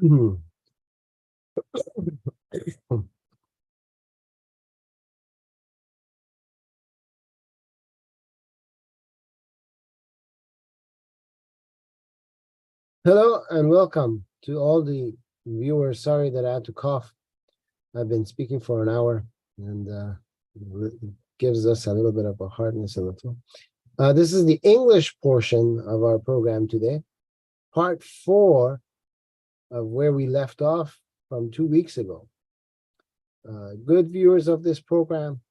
Hello and welcome to all the viewers. Sorry that I had to cough. I've been speaking for an hour, and it gives us a little bit of a hardness in the throat. This is the English portion of our program today, part 4 of where we left off from 2 weeks ago. Good viewers of this program,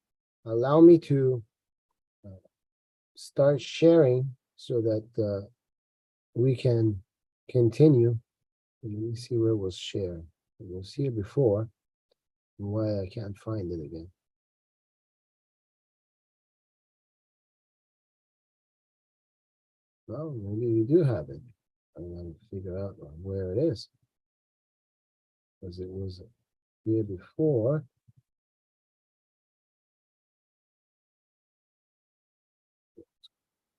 allow me to start sharing so that we can continue. Let me see where it was shared. It was here before. Why I can't find it again. Well, maybe you do have it. I'm going to figure out where it is, because it was here before.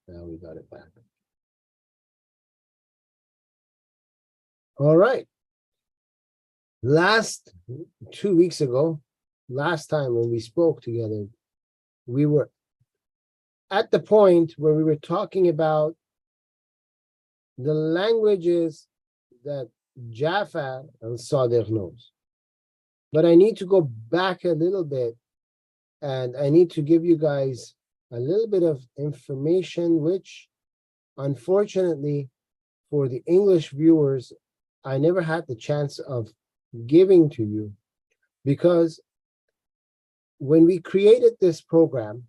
Now we got it back. All right. Last 2 weeks ago, last time when we spoke together, we were at the point where we were talking about the languages that Jafar As-Sadiq knows. But I need to go back a little bit, and I need to give you guys a little bit of information, which unfortunately for the English viewers, I never had the chance of giving to you, because when we created this program,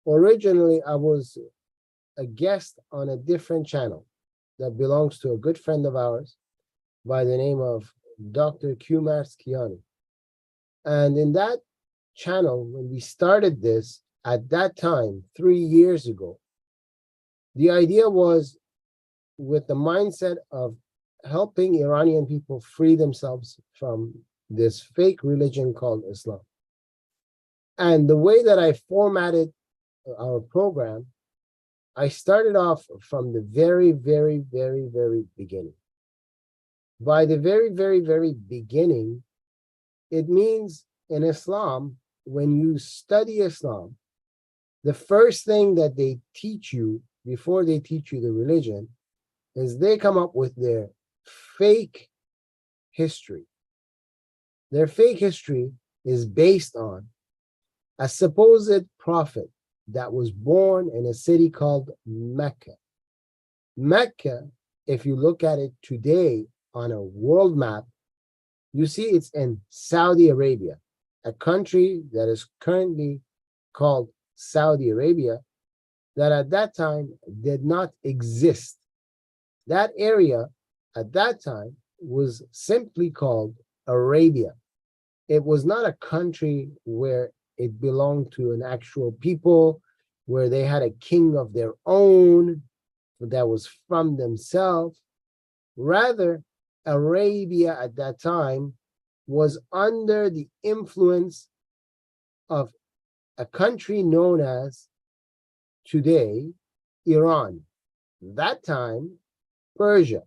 originally I was a guest on a different channel that belongs to a good friend of ours by the name of Dr. Qmars Kiani. And in that channel, when we started this at that time, 3 years ago, the idea was with the mindset of helping Iranian people free themselves from this fake religion called Islam. And the way that I formatted our program, I started off from the very beginning. By the very beginning, it means in Islam, when you study Islam, the first thing that they teach you before they teach you the religion is they come up with their fake history. Their fake history is based on a supposed prophet that was born in a city called Mecca. Mecca, if you look at it today on a world map, you see it's in Saudi Arabia, a country that is currently called Saudi Arabia, that at that time did not exist. That area at that time was simply called Arabia. It was not a country where it belonged to an actual people, where they had a king of their own that was from themselves. Rather, Arabia at that time was under the influence of a country known as today Iran. That time, Persia.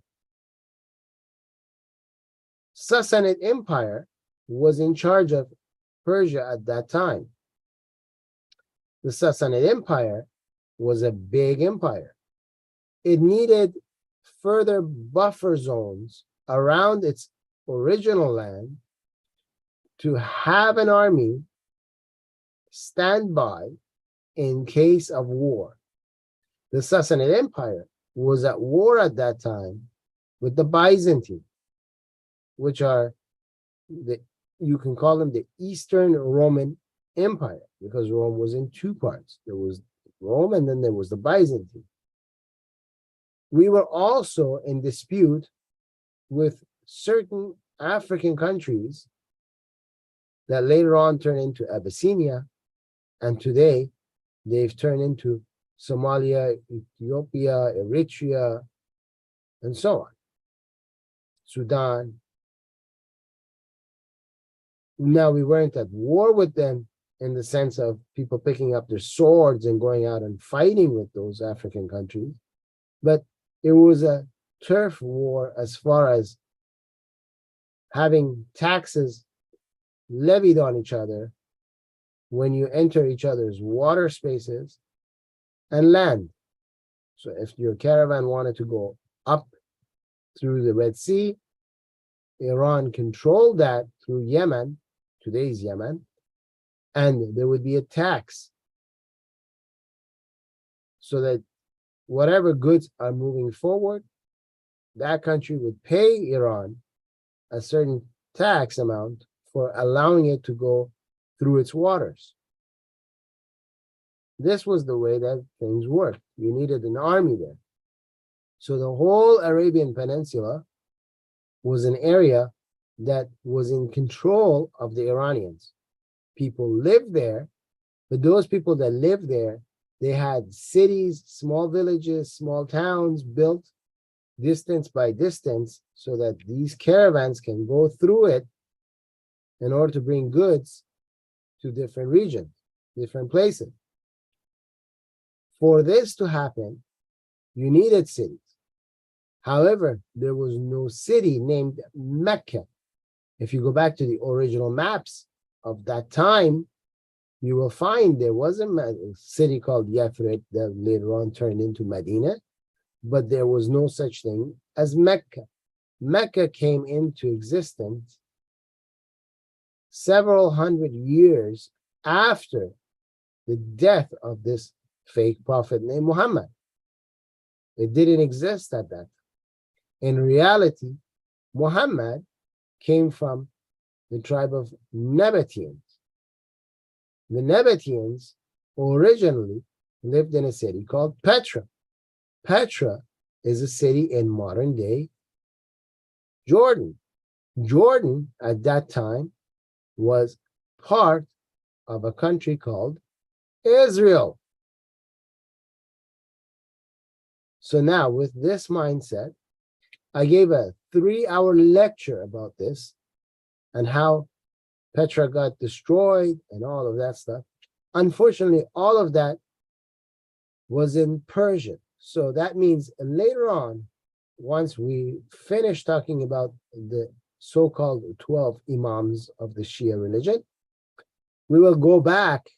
Sassanid Empire was in charge of Persia at that time. The Sassanid Empire was a big empire. It needed further buffer zones around its original land to have an army stand by in case of war. The Sassanid Empire was at war at that time with the Byzantine, which are you can call them the Eastern Roman Empire, because Rome was in two parts. There was Rome and then there was the Byzantine. We were also in dispute with certain African countries that later on turned into Abyssinia, and today they've turned into Somalia, Ethiopia, Eritrea, and so on. Sudan. Now, we weren't at war with them in the sense of people picking up their swords and going out and fighting with those African countries, but it was a turf war as far as having taxes levied on each other when you enter each other's water spaces and land. So if your caravan wanted to go up through the Red Sea, Iran controlled that through Yemen, today's Yemen, and there would be a tax so that whatever goods are moving forward, that country would pay Iran a certain tax amount for allowing it to go through its waters. This was the way that things worked. You needed an army there. So the whole Arabian Peninsula was an area that was in control of the Iranians. People lived there, but those people that lived there, they had cities, small villages, small towns built distance by distance so that these caravans can go through it in order to bring goods to different regions, different places. For this to happen, you needed cities. However, there was no city named Mecca. If you go back to the original maps of that time, you will find there was a city called Yathrib that later on turned into Medina, but there was no such thing as Mecca. Mecca came into existence several hundred years after the death of this fake prophet named Muhammad. It didn't exist at that time. In reality, Muhammad came from the tribe of Nabateans. The Nabateans originally lived in a city called Petra. Petra is a city in modern day Jordan. Jordan at that time was part of a country called Israel. So now with this mindset, I gave a 3-hour lecture about this and how Petra got destroyed and all of that stuff. Unfortunately, all of that was in Persian. So that means later on, once we finish talking about the so-called 12 imams of the Shia religion, we will go back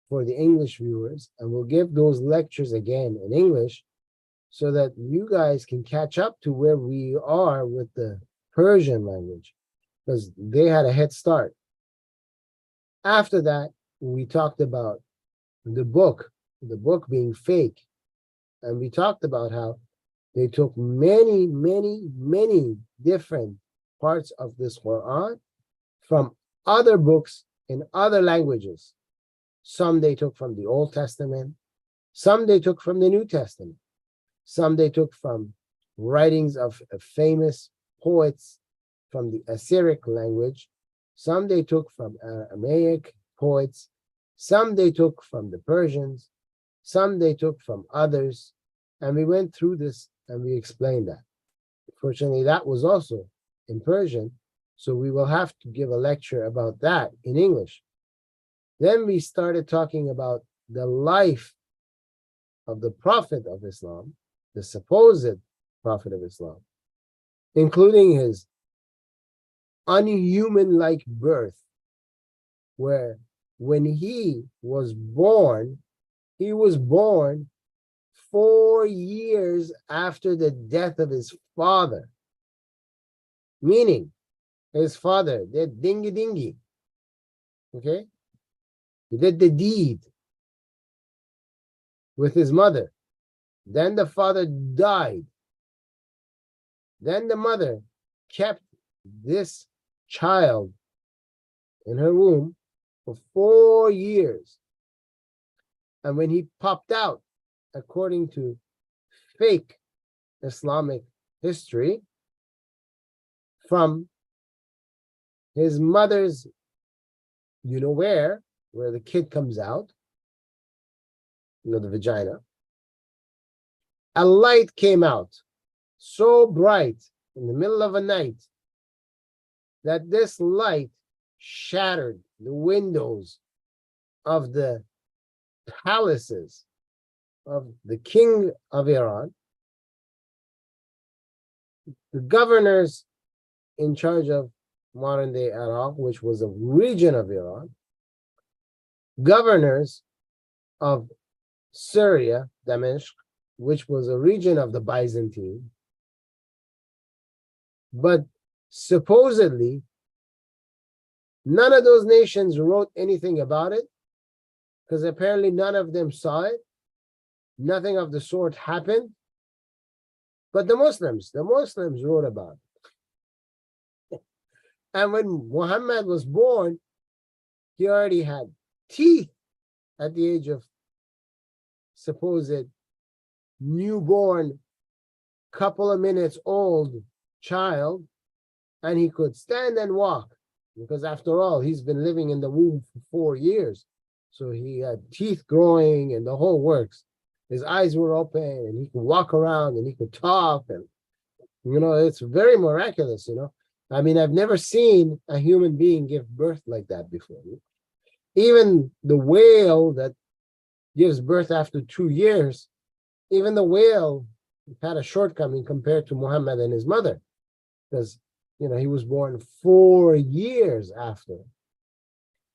for the English viewers and we'll give those lectures again in English so that you guys can catch up to where we are with the Persian language, because they had a head start. After that, we talked about the book being fake. And we talked about how they took many, many, many different parts of this Quran from other books in other languages. Some they took from the Old Testament, some they took from the New Testament, some they took from writings of famous poets from the Assyric language, some they took from Aramaic poets, some they took from the Persians, some they took from others, and we went through this and we explained that. Fortunately, that was also in Persian, so we will have to give a lecture about that in English. Then we started talking about the life of the Prophet of Islam, the supposed Prophet of Islam, including his unhuman-like birth, where when he was born 4 years after the death of his father. Meaning, his father did dingy, okay? He did the deed with his mother. Then the father died. Then the mother kept this child in her womb for 4 years. And when he popped out, according to fake Islamic history, from his mother's, where the kid comes out, the vagina, a light came out so bright in the middle of a night that this light shattered the windows of the palaces of the king of Iran, the governors in charge of modern-day Iraq, which was a region of Iran, governors of Syria, Damascus, which was a region of the Byzantine, but supposedly none of those nations wrote anything about it, because apparently none of them saw it. Nothing of the sort happened. But the Muslims wrote about it. And when Muhammad was born, he already had teeth at the age of supposed newborn, couple of minutes old child, and he could stand and walk, because after all, he's been living in the womb for 4 years. So he had teeth growing and the whole works. His eyes were open and he could walk around and he could talk. And, it's very miraculous, I mean, I've never seen a human being give birth like that before. Even the whale that gives birth after 2 years, even the whale had a shortcoming compared to Muhammad and his mother, because, he was born 4 years after.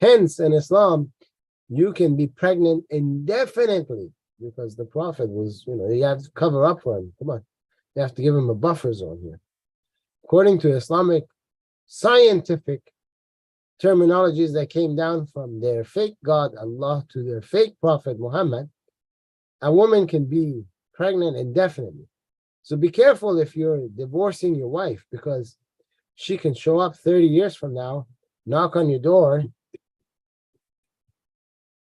Hence, in Islam, you can be pregnant indefinitely, because the Prophet was, you have to cover up for him. Come on. You have to give him a buffer zone here. According to Islamic scientific terminologies that came down from their fake God, Allah, to their fake Prophet, Muhammad, a woman can be pregnant indefinitely. So be careful if you're divorcing your wife, because she can show up 30 years from now, knock on your door,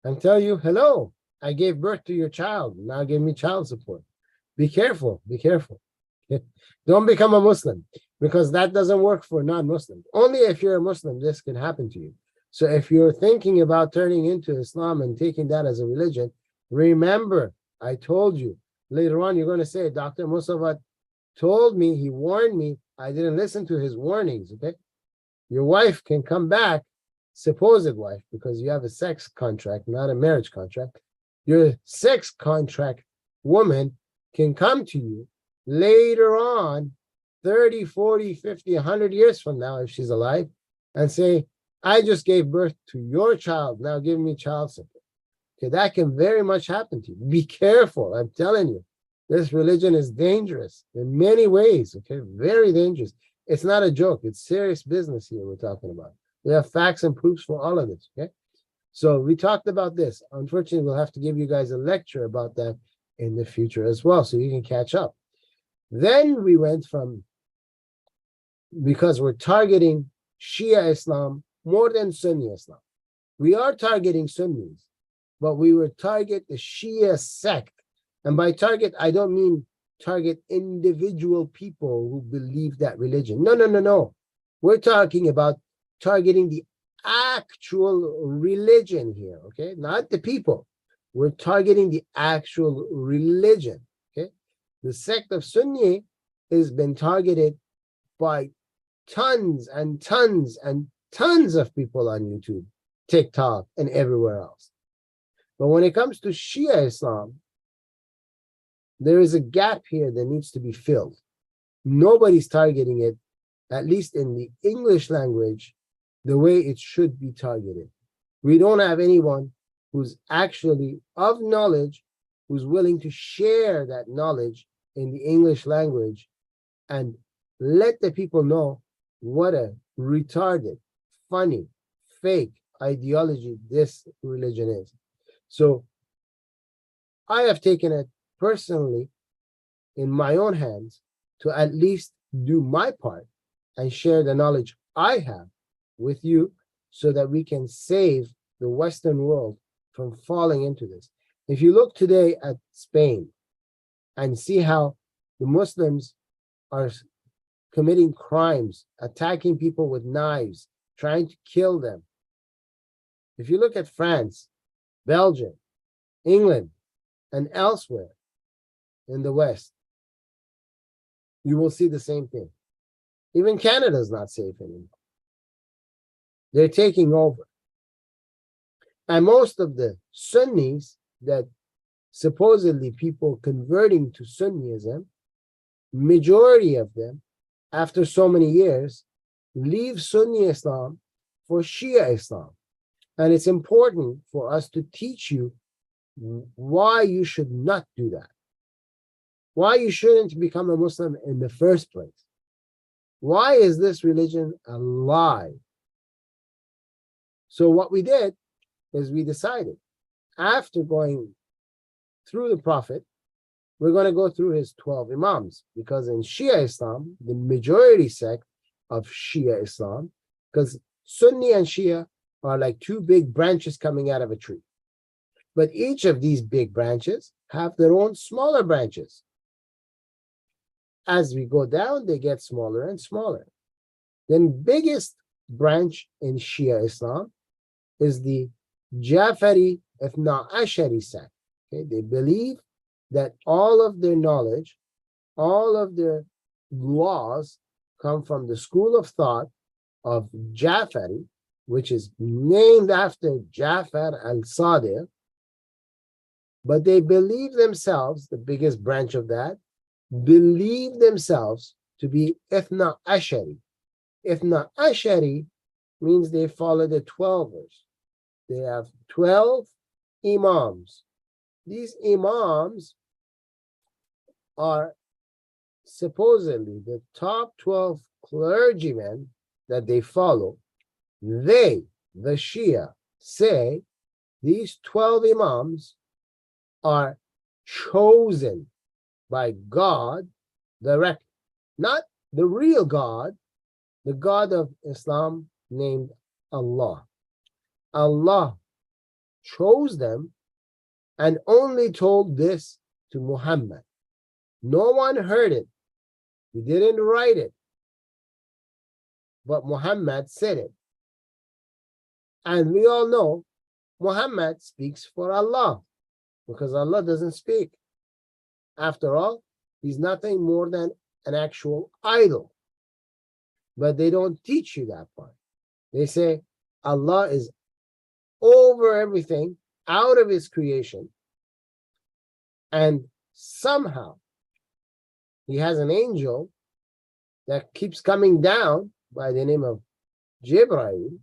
and tell you, hello, I gave birth to your child. Now give me child support. Be careful. Be careful. Don't become a Muslim, because that doesn't work for non-Muslims. Only if you're a Muslim, this can happen to you. So if you're thinking about turning into Islam and taking that as a religion, remember, I told you. Later on, you're going to say, Dr. Mossavat told me, he warned me, I didn't listen to his warnings, okay? Your wife can come back, supposed wife, because you have a sex contract, not a marriage contract. Your sex contract woman can come to you later on, 30, 40, 50, 100 years from now, if she's alive, and say, I just gave birth to your child, now give me child support. Okay, that can very much happen to you. Be careful, I'm telling you. This religion is dangerous in many ways, okay? Very dangerous. It's not a joke. It's serious business here we're talking about. We have facts and proofs for all of this, okay? So we talked about this. Unfortunately, we'll have to give you guys a lecture about that in the future as well, so you can catch up. Then we went from, because we're targeting Shia Islam more than Sunni Islam. We are targeting Sunnis, but we will target the Shia sect. And by target, I don't mean target individual people who believe that religion. No. We're talking about targeting the actual religion here, okay? Not the people. We're targeting the actual religion, okay? The sect of Sunni has been targeted by tons and tons and tons of people on YouTube, TikTok, and everywhere else. But when it comes to Shia Islam, there is a gap here that needs to be filled. Nobody's targeting it, at least in the English language, the way it should be targeted. We don't have anyone who's actually of knowledge, who's willing to share that knowledge in the English language and let the people know what a retarded, funny, fake ideology this religion is. So I have taken it personally in my own hands to at least do my part and share the knowledge I have with you so that we can save the Western world from falling into this. If you look today at Spain and see how the Muslims are committing crimes, attacking people with knives, trying to kill them. If you look at France, Belgium, England, and elsewhere in the West, you will see the same thing. Even Canada is not safe anymore. They're taking over. And most of the Sunnis that supposedly people converting to Sunnism, majority of them, after so many years, leave Sunni Islam for Shia Islam. And it's important for us to teach you why you should not do that. Why you shouldn't become a Muslim in the first place. Why is this religion a lie? So what we did is we decided, after going through the Prophet, we're going to go through his 12 Imams, because in Shia Islam, the majority sect of Shia Islam, because Sunni and Shia are like two big branches coming out of a tree. But each of these big branches have their own smaller branches. As we go down, they get smaller and smaller. The biggest branch in Shia Islam is the Jafari Ithna Ashari sect. Okay? They believe that all of their knowledge, all of their laws come from the school of thought of Jafari, which is named after Jafar As-Sadiq. But they believe themselves, the biggest branch of that, believe themselves to be Ithna Ashari. Ithna Ashari means they follow the 12ers. They have 12 Imams. These Imams are supposedly the top 12 clergymen that they follow. They, the Shia, say these 12 Imams are chosen by God directly, not the real God, the God of Islam named Allah. Allah chose them and only told this to Muhammad. No one heard it. He didn't write it. But Muhammad said it. And we all know Muhammad speaks for Allah, because Allah doesn't speak. After all, he's nothing more than an actual idol. But they don't teach you that part. They say Allah is over everything, out of his creation, and somehow he has an angel that keeps coming down by the name of Jibreel,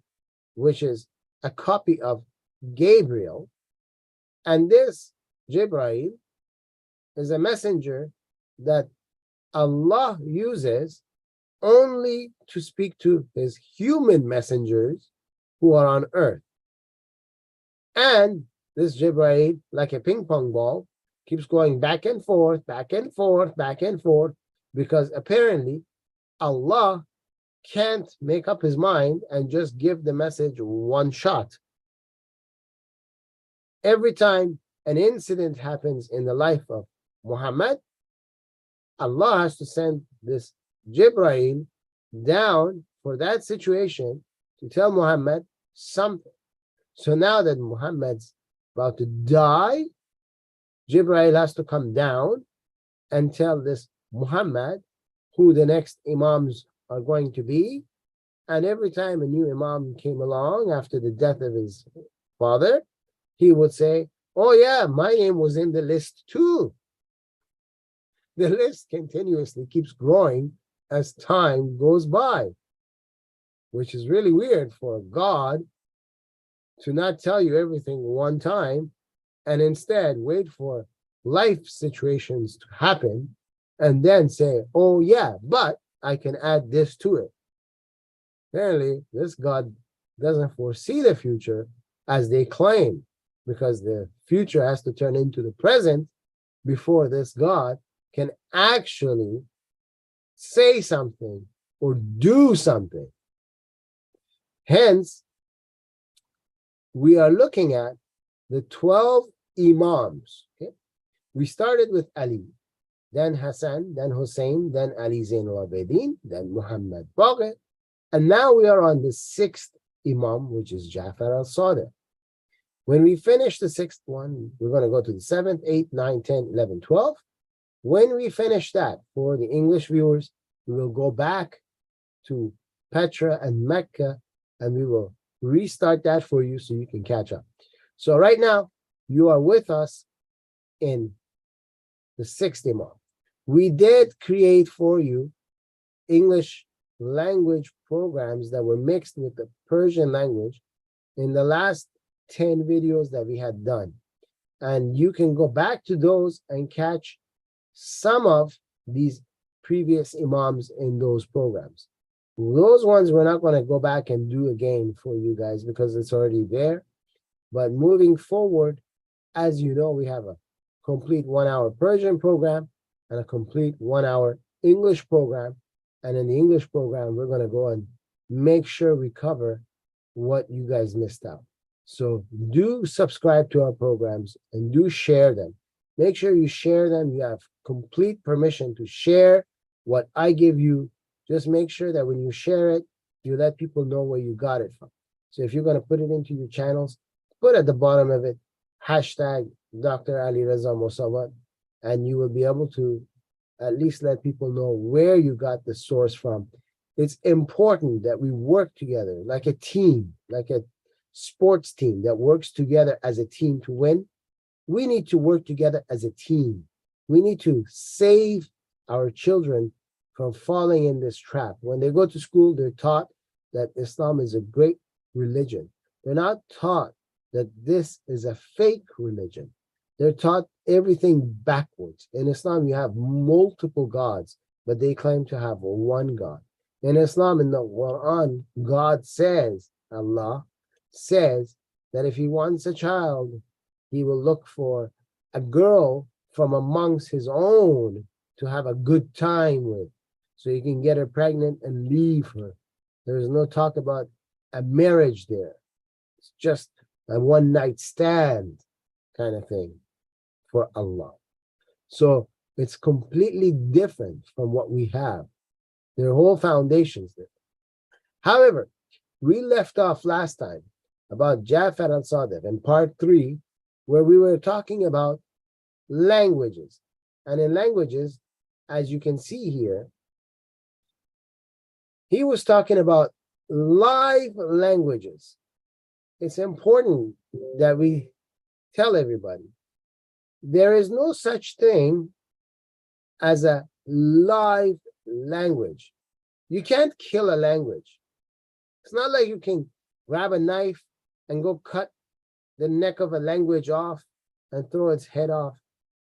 which is a copy of Gabriel. And this Jibreel is a messenger that Allah uses only to speak to his human messengers who are on earth. And this Jibreel, like a ping pong ball, keeps going back and forth, back and forth, back and forth, because apparently Allah can't make up his mind and just give the message one shot. Every time an incident happens in the life of Muhammad, Allah has to send this Jibreel down for that situation to tell Muhammad something. So now that Muhammad's about to die, Jibreel has to come down and tell this Muhammad who the next Imams are going to be. And every time a new Imam came along after the death of his father, he would say, oh yeah, my name was in the list too. The list continuously keeps growing as time goes by, which is really weird for God to not tell you everything one time and instead wait for life situations to happen and then say, oh yeah, but I can add this to it. Apparently, this God doesn't foresee the future as they claim, because the future has to turn into the present before this God can actually say something or do something. Hence, we are looking at the 12 Imams. Okay? We started with Ali, then Hassan, then Hussein, then Ali Zain al-Abidin, then Muhammad Baqir, and now we are on the 6th Imam, which is Jafar As-Sadiq. When we finish the 6th one, we're going to go to the 7th, 8th, 9th, 10th, 11th, 12th. When we finish that, for the English viewers, we will go back to Petra and Mecca, and we will restart that for you so you can catch up. So right now, you are with us in the 6th Imam. We did create for you English language programs that were mixed with the Persian language in the last 10 videos that we had done. And you can go back to those and catch some of these previous imams in those programs. Those ones we're not going to go back and do again for you guys because it's already there. But moving forward, as you know, we have a complete 1 hour Persian program and a complete 1 hour English program. And in the English program, we're going to go and make sure we cover what you guys missed out. So do subscribe to our programs and do share them. Make sure you share them. You have complete permission to share what I give you. Just make sure that when you share it, you let people know where you got it from. So if you're going to put it into your channels, put at the bottom of it, hashtag Dr. Alireza Mossavat, and you will be able to at least let people know where you got the source from. It's important that we work together like a team, like a sports team that works together as a team to win. We need to work together as a team. We need to save our children from falling in this trap. When they go to school, they're taught that Islam is a great religion. They're not taught that this is a fake religion. They're taught everything backwards. In Islam, you have multiple gods, but they claim to have one God. In Islam, in the Quran, God says, Allah says that if he wants a child, he will look for a girl from amongst his own to have a good time with, so he can get her pregnant and leave her. There's no talk about a marriage there. It's just a one-night stand kind of thing for Allah. So it's completely different from what we have. Their whole foundation's there. However, we left off last time about Jafar As-Sadiq in part 3, where we were talking about languages. And in languages, as you can see here, he was talking about live languages. It's important that we tell everybody there is no such thing as a live language. You can't kill a language. It's not like you can grab a knife and go cut the neck of a language off and throw its head off.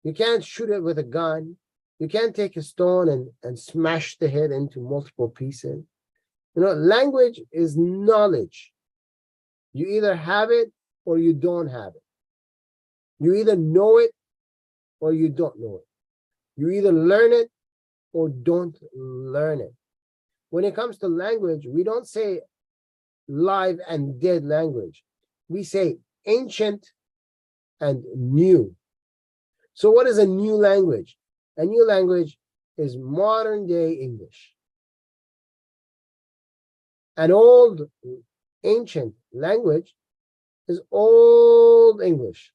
You can't shoot it with a gun. You can't take a stone and smash the head into multiple pieces. You know, language is knowledge. You either have it or you don't have it. You either know it or you don't know it. You either learn it or don't learn it. When it comes to language, we don't say live and dead language. We say ancient and new. So what is a new language? A new language is modern day English. An old ancient language is old English.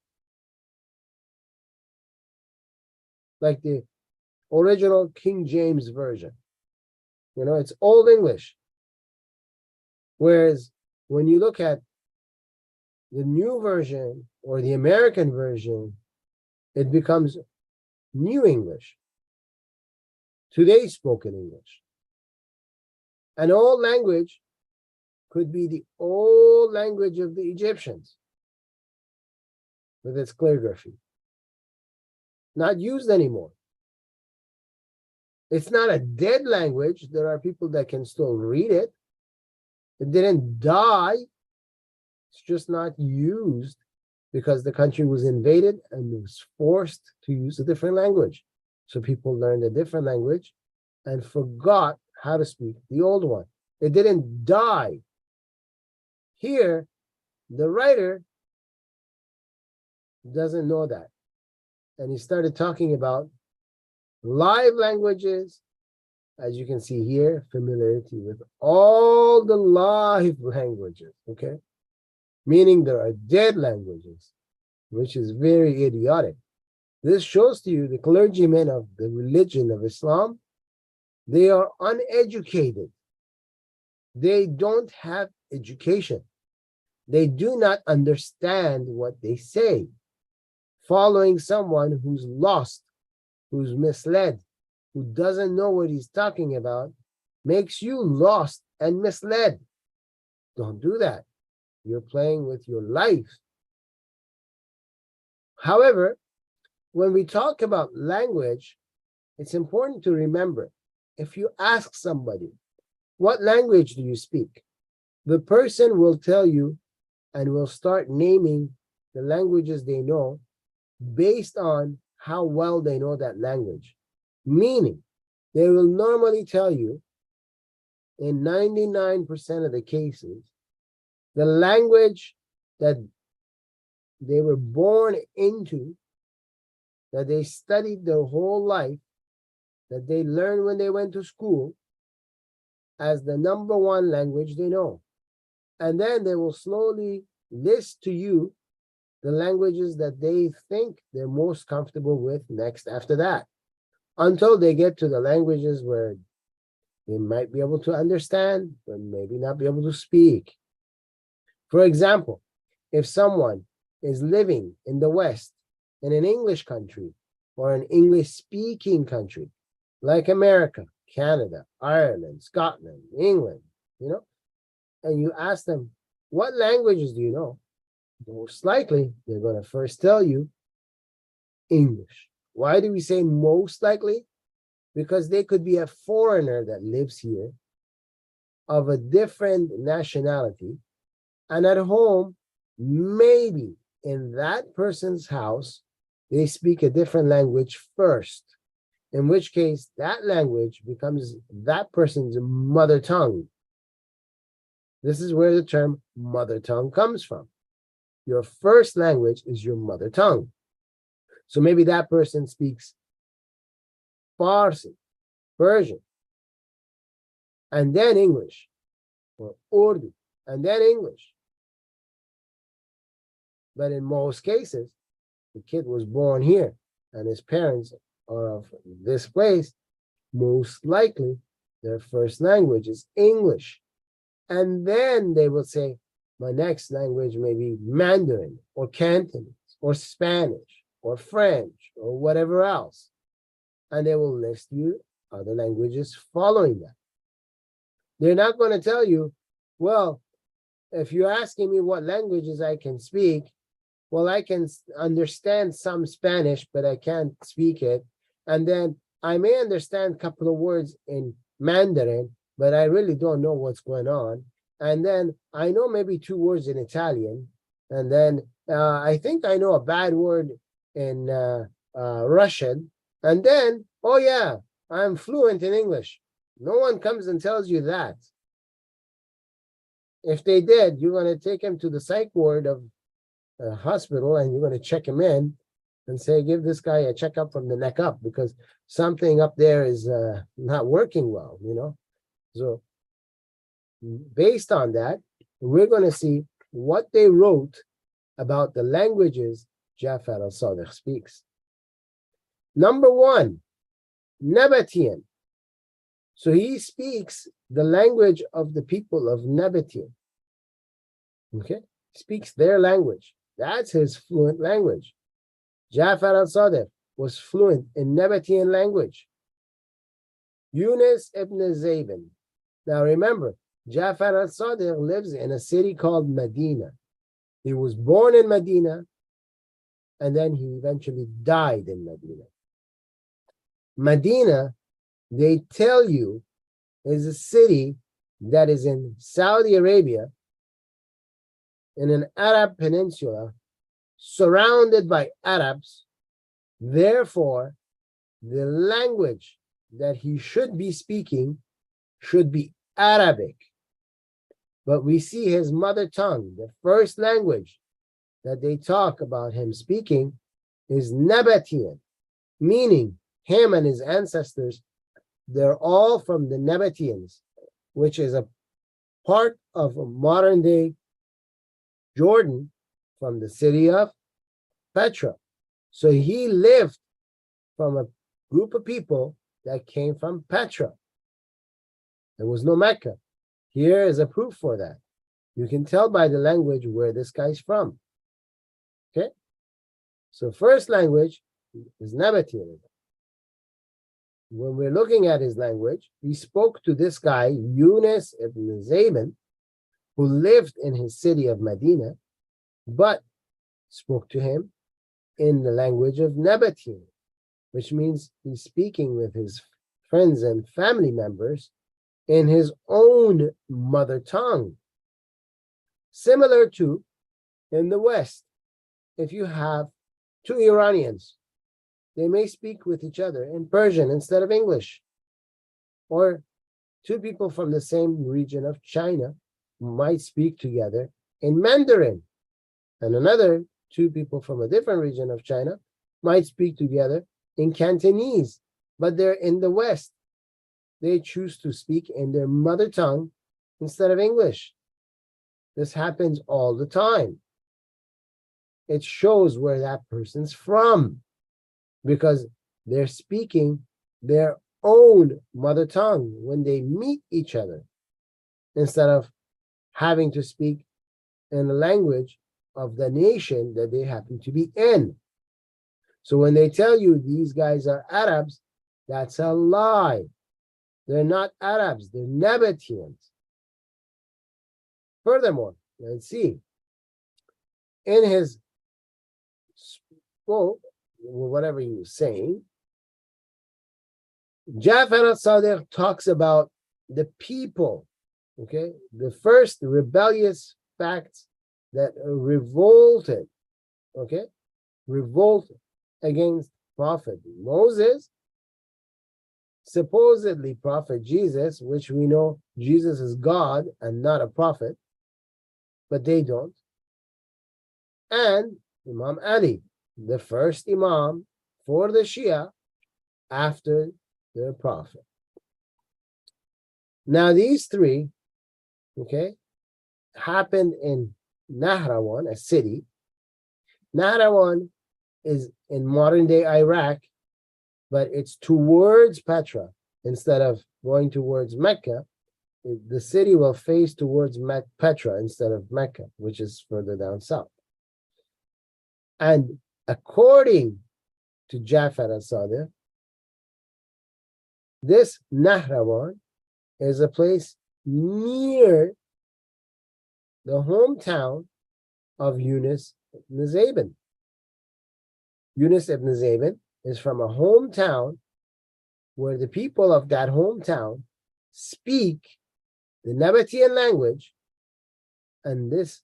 Like the original King James Version. You know, it's old English. Whereas when you look at the new version or the American version, it becomes new English. Today's spoken English. An old language could be the old language of the Egyptians with its calligraphy. Not used anymore. It's not a dead language. There are people that can still read it. It didn't die. It's just not used because the country was invaded and was forced to use a different language. So people learned a different language and forgot how to speak the old one. It didn't die. Here, the writer doesn't know that. And he started talking about live languages, as you can see here, familiarity with all the live languages, okay? Meaning there are dead languages, which is very idiotic. This shows to you the clergymen of the religion of Islam, they are uneducated. They don't have education. They do not understand what they say. Following someone who's lost, who's misled, who doesn't know what he's talking about, makes you lost and misled. Don't do that. You're playing with your life. However, when we talk about language, it's important to remember, if you ask somebody, what language do you speak? The person will tell you and will start naming the languages they know based on how well they know that language. Meaning, they will normally tell you, in 99% of the cases, the language that they were born into, that they studied their whole life, that they learned when they went to school, as the number one language they know. And then they will slowly list to you the languages that they think they're most comfortable with next after that, until they get to the languages where they might be able to understand, but maybe not be able to speak. For example, if someone is living in the West, in an English country, or an English-speaking country, like America, Canada, Ireland, Scotland, England, and you ask them, what languages do you know? Most likely, they're going to first tell you English. Why do we say most likely? Because they could be a foreigner that lives here of a different nationality, and at home, maybe in that person's house, they speak a different language first, in which case that language becomes that person's mother tongue. This is where the term mother tongue comes from. Your first language is your mother tongue. So maybe that person speaks Farsi, Persian, and then English, or Urdu, and then English. But in most cases, the kid was born here and his parents are of this place. Most likely, their first language is English. And then they will say, my next language may be Mandarin or Cantonese or Spanish or French or whatever else. And they will list you other languages following that. They're not going to tell you, well, if you're asking me what languages I can speak, well, I can understand some Spanish, but I can't speak it. And then I may understand a couple of words in Mandarin, but I really don't know what's going on. And then I know maybe 2 words in Italian. And then I think I know a bad word in Russian. And then, oh yeah, I'm fluent in English. No one comes and tells you that. If they did, you're going to take him to the psych ward of a hospital and you're going to check him in and say, give this guy a checkup from the neck up because something up there is not working well, So based on that, we're going to see what they wrote about the languages Jafar As-Sadiq speaks. Number 1, Nabatean. So he speaks the language of the people of Nabatean. Okay? Speaks their language. That's his fluent language. Jafar As-Sadiq was fluent in Nabatean language. Yunus ibn Zaybin. Now remember, Jafar As-Sadiq lives in a city called Medina. He was born in Medina, and then he eventually died in Medina. Medina, they tell you, is a city that is in Saudi Arabia, in an Arab peninsula, surrounded by Arabs. Therefore, the language that he should be speaking should be Arabic. But we see his mother tongue, the first language that they talk about him speaking, is Nabatean, meaning him and his ancestors, they're all from the Nabateans, which is a part of modern day Jordan, from the city of Petra. So he lived from a group of people that came from Petra. There was no Mecca. Here is a proof for that. You can tell by the language where this guy's from. Okay? So first language is Nabatean. when we're looking at his language, he spoke to this guy, Yunus ibn Zayman, who lived in his city of Medina, but spoke to him in the language of Nabatean, which means he's speaking with his friends and family members in his own mother tongue. Similar to in the West, if you have two Iranians, they may speak with each other in Persian instead of English. Or two people from the same region of China might speak together in Mandarin. And another two people from a different region of China might speak together in Cantonese, but they're in the West. They choose to speak in their mother tongue instead of English. This happens all the time. It shows where that person's from, because they're speaking their own mother tongue when they meet each other, instead of having to speak in the language of the nation that they happen to be in. So when they tell you these guys are Arabs, that's a lie. They're not Arabs, they're Nabateans. Furthermore, let's see, in his quote, whatever he was saying, Jafar As-Sadiq talks about the people, okay, the first rebellious facts that revolted against Prophet Moses, supposedly Prophet Jesus, which we know Jesus is God and not a prophet, but they don't, and Imam Ali, the first Imam for the Shia after their Prophet. Now these three, okay, happened in Nahrawan, a city. Nahrawan is in modern day Iraq, but it's towards Petra. Instead of going towards Mecca, the city will face towards Petra instead of Mecca, which is further down south. And according to Jafar As-Sadiq, this Nahrawan is a place near the hometown of Yunus ibn Zayman. Yunus ibn Zayman is from a hometown where the people of that hometown speak the Nabatean language, and this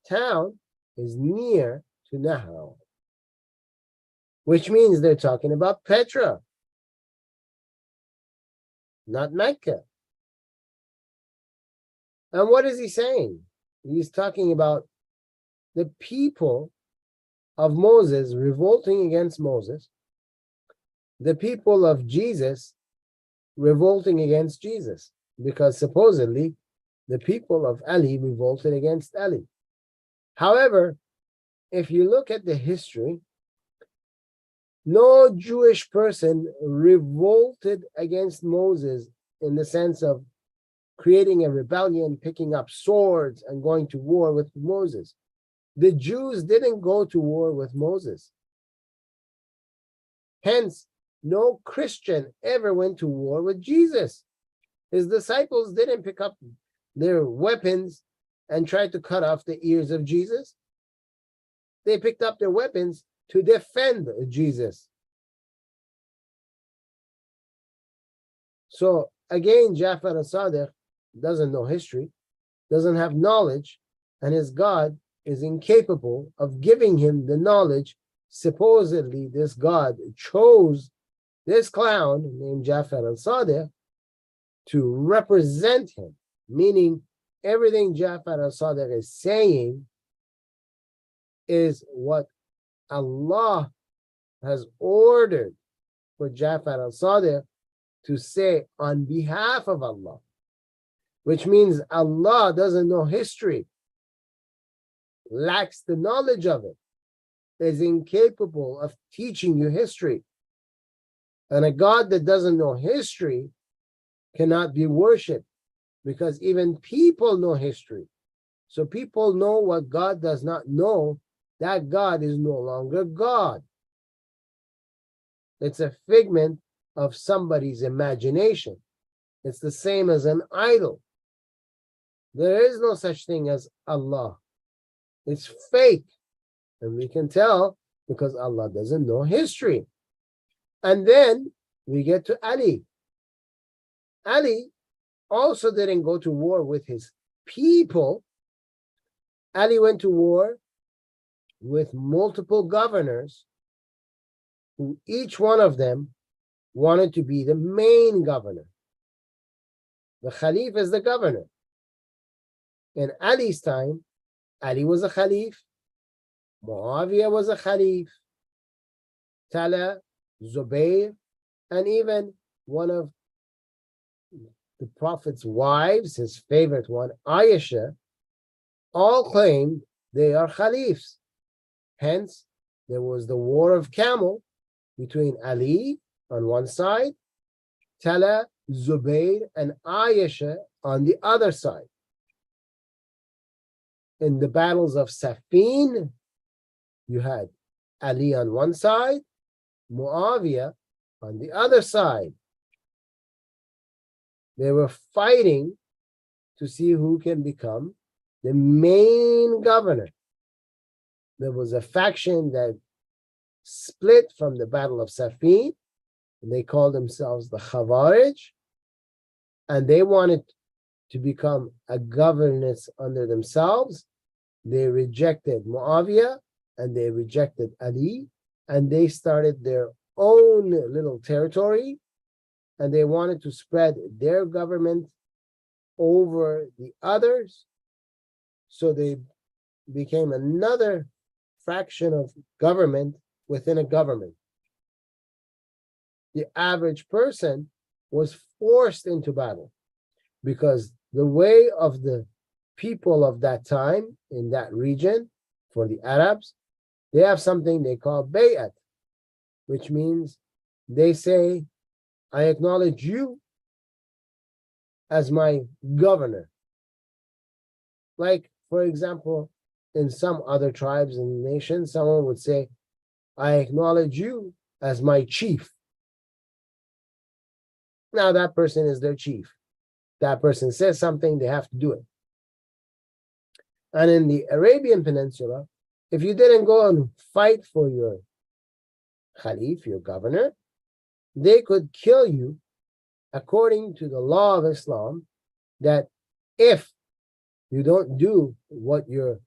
town is near to Nahrawan, which means they're talking about Petra, not Mecca. And what is he saying? He's talking about the people of Moses revolting against Moses, the people of Jesus revolting against Jesus, because supposedly the people of Ali revolted against Ali. However, if you look at the history, no Jewish person revolted against Moses in the sense of creating a rebellion, picking up swords and going to war with Moses. The Jews didn't go to war with Moses. Hence, no Christian ever went to war with Jesus. His disciples didn't pick up their weapons and try to cut off the ears of Jesus. They picked up their weapons to defend Jesus. So again, Jafar As-Sadiq doesn't know history, doesn't have knowledge, and his God is incapable of giving him the knowledge. Supposedly, this God chose this clown named Jafar As-Sadiq to represent him, meaning everything Jafar As-Sadiq is saying is what Allah has ordered for Jafar As-Sadiq to say on behalf of Allah, which means Allah doesn't know history, lacks the knowledge of it, is incapable of teaching you history. And a God that doesn't know history cannot be worshipped, because even people know history. So people know what God does not know. That God is no longer God. It's a figment of somebody's imagination. It's the same as an idol. There is no such thing as Allah. It's fake. And we can tell because Allah doesn't know history. And then we get to Ali. Ali also didn't go to war with his people. Ali went to war with multiple governors who each one of them wanted to be the main governor. The Khalif is the governor. In Ali's time, Ali was a Khalif, Muawiyah was a Khalif, Tala, Zubayr, and even one of the Prophet's wives, his favorite one, Aisha, all claimed they are Khalifs. Hence, there was the war of camel between Ali on one side, Tala, Zubayr, and Aisha on the other side. In the battles of Safin, you had Ali on one side, Muawiyah on the other side. They were fighting to see who can become the main governor. There was a faction that split from the Battle of Safin, and they called themselves the Khawarij, and they wanted to become a governance under themselves. They rejected Muawiyah, and they rejected Ali, and they started their own little territory, and they wanted to spread their government over the others. So they became another fraction of government within a government. The average person was forced into battle because the way of the people of that time in that region, for the Arabs, they have something they call bay'at, which means they say, I acknowledge you as my governor. Like, for example, in some other tribes and nations, someone would say, I acknowledge you as my chief. Now that person is their chief. That person says something, they have to do it. And in the Arabian Peninsula, if you didn't go and fight for your Khalif, your governor, they could kill you according to the law of Islam, that if you don't do what your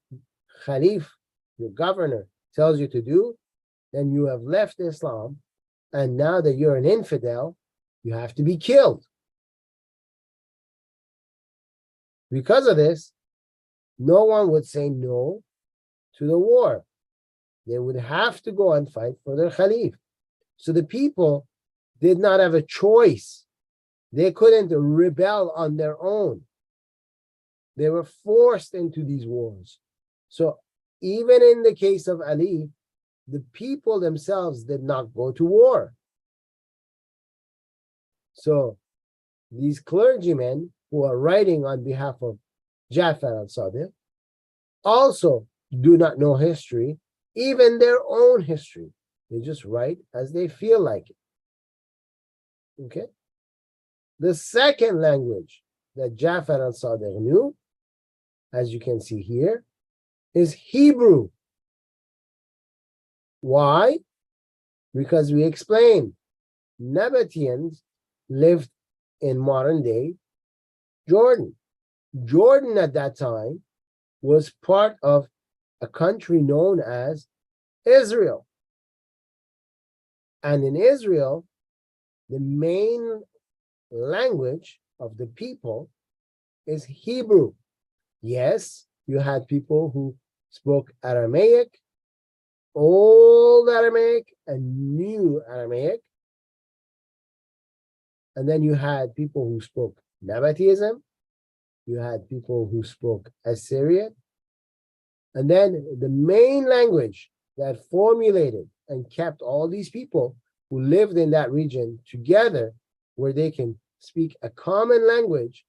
Khalif, your governor, tells you to do, then you have left Islam, and now that you're an infidel, you have to be killed. Because of this, no one would say no to the war. They would have to go and fight for their Khalif. So the people did not have a choice. They couldn't rebel on their own. They were forced into these wars. So even in the case of Ali, the people themselves did not go to war. So these clergymen who are writing on behalf of Jafar As-Sadiq also do not know history, even their own history. They just write as they feel like it. Okay? The second language that Jafar As-Sadiq knew, as you can see here, is Hebrew. Why? Because we explained Nabateans lived in modern day Jordan. Jordan at that time was part of a country known as Israel. And in Israel, the main language of the people is Hebrew. Yes, you had people who spoke Aramaic, Old Aramaic, and New Aramaic. And then you had people who spoke Nabateism. You had people who spoke Assyrian. And then the main language that formulated and kept all these people who lived in that region together, where they can speak a common language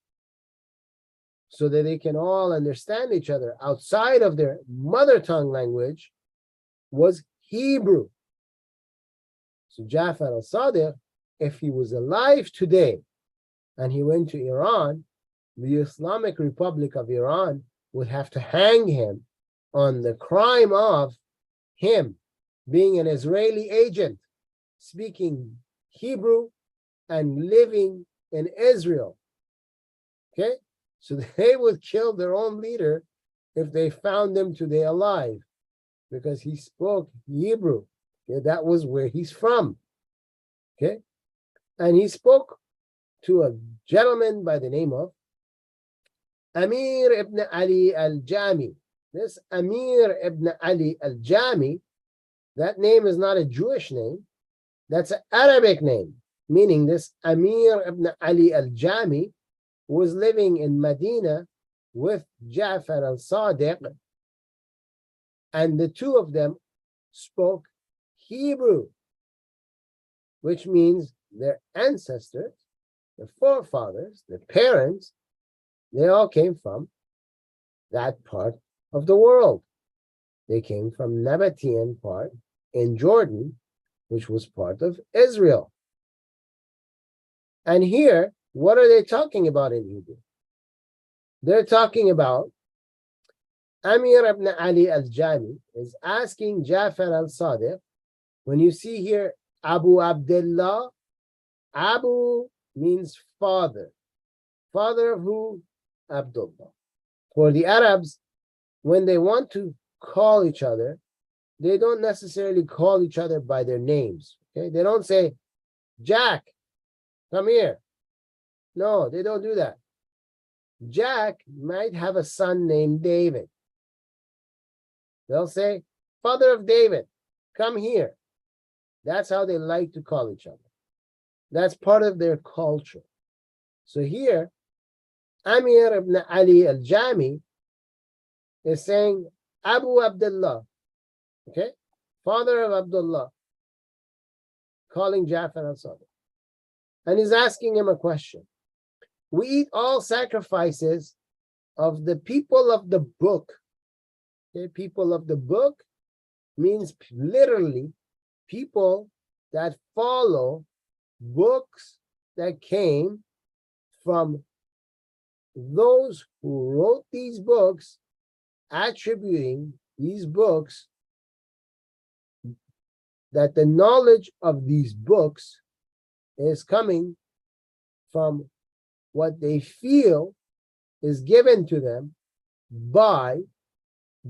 so that they can all understand each other outside of their mother tongue language, was Hebrew. So Jafar As-Sadiq if he was alive today and he went to Iran, the Islamic Republic of Iran would have to hang him on the crime of him being an Israeli agent, speaking Hebrew and living in Israel. Okay? So they would kill their own leader if they found him today alive, because he spoke Hebrew. Okay? That was where he's from. Okay? And he spoke to a gentleman by the name of Amir ibn Ali al-Jami. This Amir ibn Ali al-Jami, that name is not a Jewish name. That's an Arabic name, meaning this Amir ibn Ali al-Jami was living in Medina with Jafar As-Sadiq, and the two of them spoke Hebrew, which means their ancestors, the forefathers, the parents, they all came from that part of the world. They came from Nabatean part in Jordan, which was part of Israel. And here, what are they talking about in Hebrew? They're talking about Amir ibn Ali al-Jami is asking Jafar al-Sadiq, when you see here Abu Abdullah, Abu means father. Father of who? Abdullah. For the Arabs, when they want to call each other, they don't necessarily call each other by their names. Okay? They don't say, Jack, come here. No, they don't do that. Jack might have a son named David. They'll say, father of David, come here. That's how they like to call each other. That's part of their culture. So here, Amir ibn Ali al-Jami is saying, Abu Abdullah, okay, father of Abdullah, calling Jafar al-Sadiq. And he's asking him a question. We eat all sacrifices of the people of the book. Okay, people of the book means literally people that follow books that came from those who wrote these books, attributing these books, that the knowledge of these books is coming from what they feel is given to them by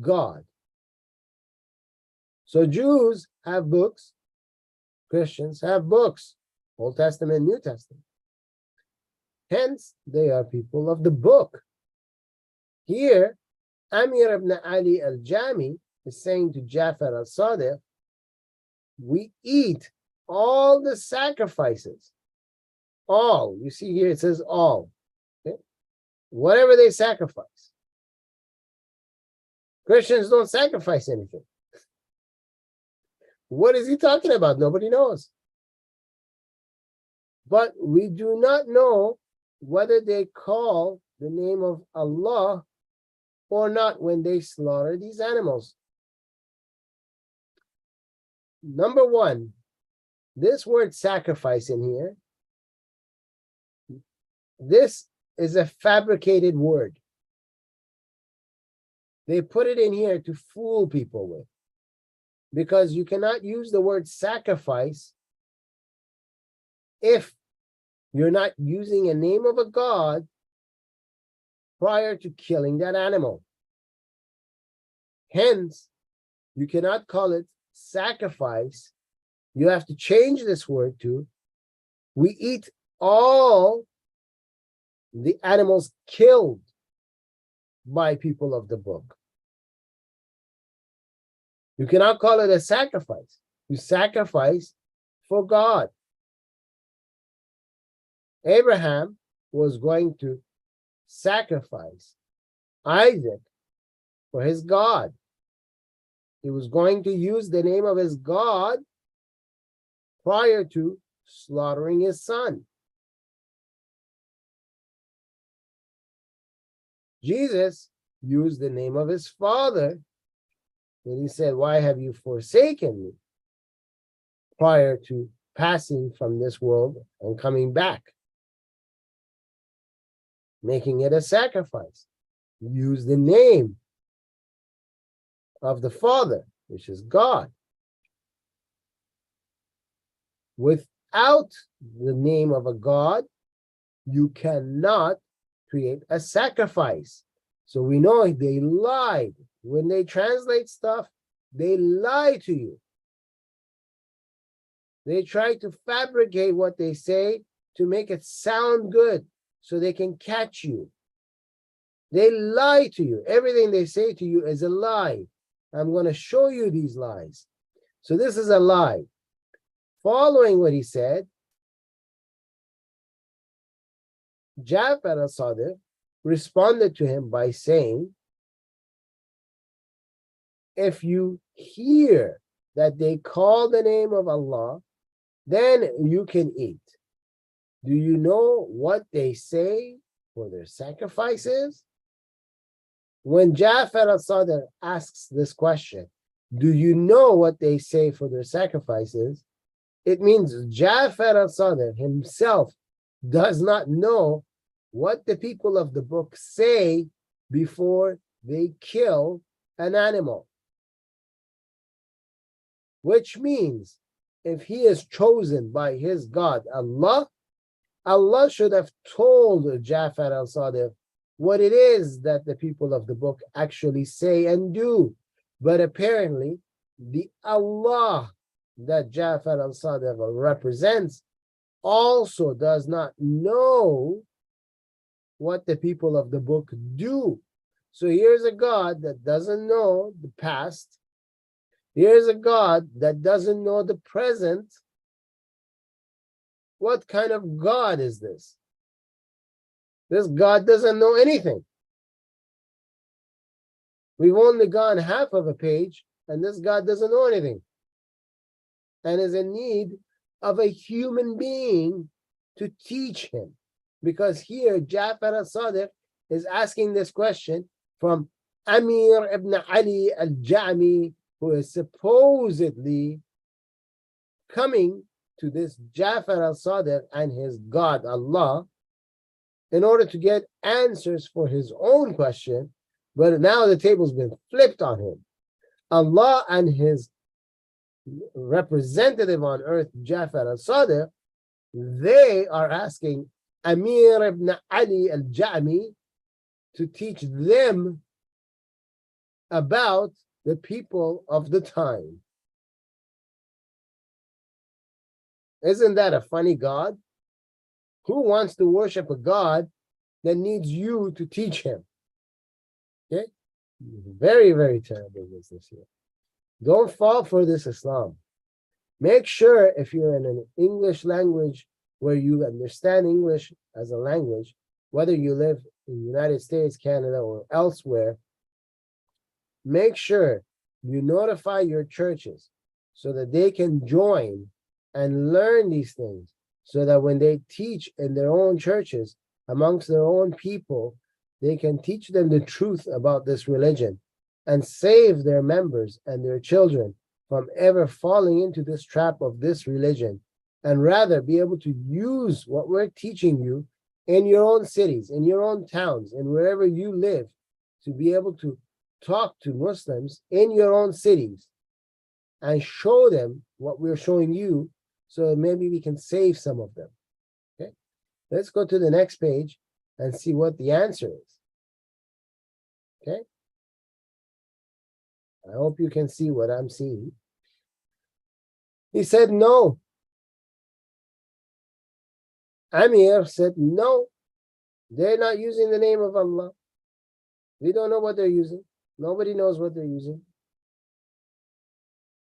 God. So Jews have books, Christians have books, Old Testament, New Testament. Hence, they are people of the book. Here, Amir ibn Ali al-Jami is saying to Jafar As-Sadiq, we eat all the sacrifices. All. You see here, it says all. Okay? Whatever they sacrifice. Christians don't sacrifice anything. What is he talking about? Nobody knows. But we do not know whether they call the name of Allah or not when they slaughter these animals. Number one, this word sacrifice in here, this is a fabricated word. They put it in here to fool people with, because you cannot use the word sacrifice if you're not using a name of a god prior to killing that animal. Hence, you cannot call it sacrifice. You have to change this word to, we eat all the animals killed by people of the book. You cannot call it a sacrifice. You sacrifice for God. Abraham was going to sacrifice Isaac for his God. He was going to use the name of his God prior to slaughtering his son. Jesus used the name of his Father when he said, why have you forsaken me? Prior to passing from this world and coming back, making it a sacrifice. Use the name of the Father, which is God. Without the name of a God, you cannot create a sacrifice. So we know they lied. When they translate stuff, they lie to you. They try to fabricate what they say to make it sound good so they can catch you. They lie to you. Everything they say to you is a lie. I'm going to show you these lies. So this is a lie. Following what he said, Jafar As-Sadiq responded to him by saying, if you hear that they call the name of Allah, then you can eat. Do you know what they say for their sacrifices? When Jafar As-Sadiq asks this question, do you know what they say for their sacrifices? It means Jafar As-Sadiq himself does not know what the people of the book say before they kill an animal. Which means if he is chosen by his God, Allah, Allah should have told Jafar As-Sadiq what it is that the people of the book actually say and do. But apparently, the Allah that Jafar As-Sadiq represents also does not know what the people of the book do. So here's a God that doesn't know the past. Here's a God that doesn't know the present. What kind of God is this? This God doesn't know anything. We've only gone half of a page, and this God doesn't know anything, and is in need of a human being to teach him. Because here, Jafar As-Sadiq is asking this question from Amir ibn Ali al-Ja'mi, who is supposedly coming to this Jafar As-Sadiq and his God, Allah, in order to get answers for his own question. But now the table's been flipped on him. Allah and his representative on earth, Jafar As-Sadiq, they are asking Amir ibn Ali al-Ja'mi to teach them about the people of the time. Isn't that a funny God? Who wants to worship a God that needs you to teach him? Okay? Very, very terrible business here. Don't fall for this Islam. Make sure if you're in an English language where you understand English as a language, whether you live in the United States, Canada, or elsewhere, make sure you notify your churches so that they can join and learn these things, so that when they teach in their own churches, amongst their own people, they can teach them the truth about this religion and save their members and their children from ever falling into this trap of this religion, and rather be able to use what we're teaching you in your own cities, in your own towns, and wherever you live, to be able to talk to Muslims in your own cities and show them what we're showing you, so maybe we can save some of them. Okay, let's go to the next page and see what the answer is. Okay, I hope you can see what I'm seeing. He said no. Amir said no, they're not using the name of Allah. We don't know what they're using. Nobody knows what they're using.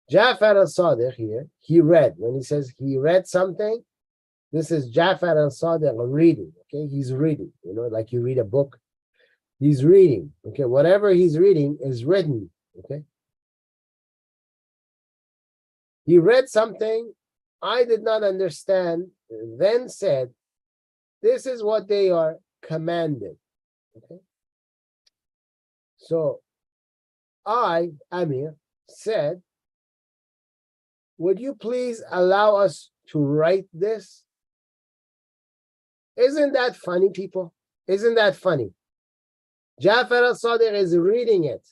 Jafar As-Sadiq here, he read. When he says he read something, this is Jafar As-Sadiq reading. Okay, he's reading. You know, like you read a book. He's reading. Okay, whatever he's reading is written. Okay. He read something I did not understand, then said, this is what they are commanded. Okay. So I, Amir, said, would you please allow us to write this? Isn't that funny, people? Isn't that funny? Jafar As-Sadiq is reading it.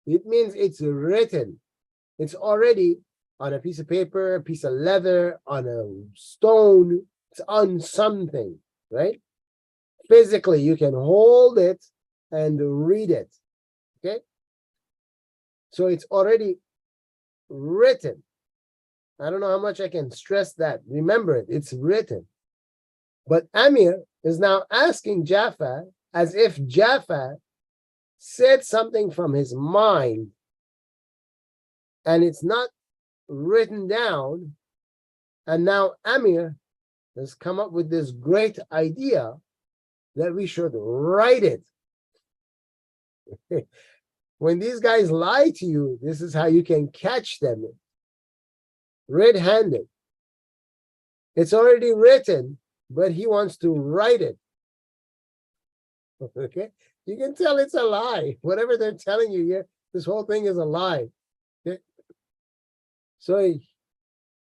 It means it's written. It's already on a piece of paper, a piece of leather, on a stone. It's on something, right? Physically, you can hold it and read it, okay? So it's already written. I don't know how much I can stress that. Remember it, it's written. But Amir is now asking Jafar as if Jafar said something from his mind and it's not written down. And now Amir has come up with this great idea that we should write it. When these guys lie to you, this is how you can catch them red-handed. It's already written, but he wants to write it. Okay? You can tell it's a lie. Whatever they're telling you here, this whole thing is a lie. Okay? So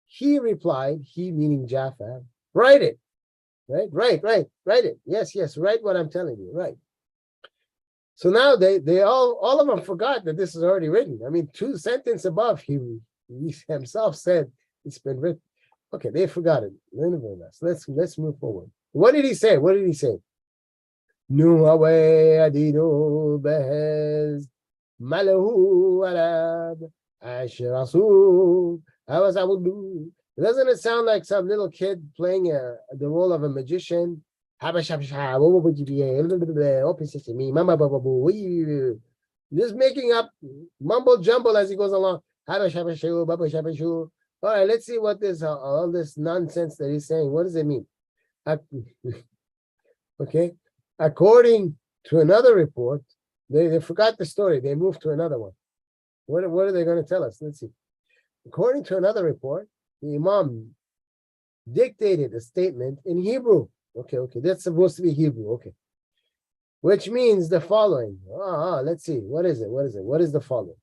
he replied, he meaning Jafar, write it. Right? Write it. Yes, write what I'm telling you. Right. So now they all of them forgot that this is already written. I mean, 2 sentences above, he himself said it's been written. Okay, they forgot it. Let's move forward. What did he say? Nuhawe adino behez malahu arab ashrasu. Doesn't it sound like some little kid playing the role of a magician? Just making up mumble jumble as he goes along. All right, let's see what this all this nonsense that he's saying. What does it mean? Okay, according to another report, they forgot the story. They moved to another one. What are they going to tell us? Let's see. According to another report, the Imam dictated a statement in Hebrew. Okay, that's supposed to be Hebrew. Okay, which means the following. Let's see. What is it? What is the following?